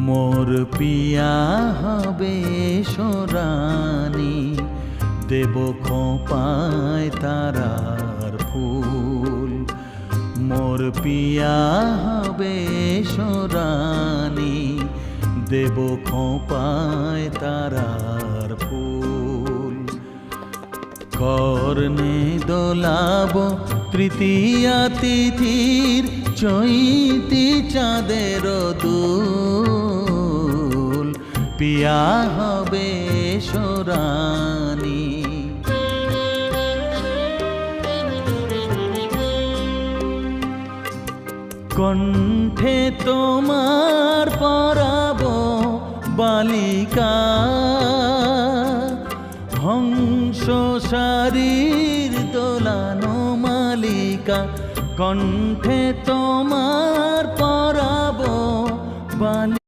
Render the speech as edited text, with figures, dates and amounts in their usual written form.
মোর পিয়া হবে সোরানি, দেব খোঁপায় তারার ফুল। মোর পিয়া হবে সোরানি, দেব খোঁপায় তারার ফুল। কর্ণে দোলাব তৃতীয়া তিথির চৈতি চাঁদের দুল, পিয়া হবে সোরানি। কণ্ঠে তোমার পরাব বালিকা, হংস শারীর দোলানো মালিকা। কণ্ঠে তোমার পরাব বালিকা।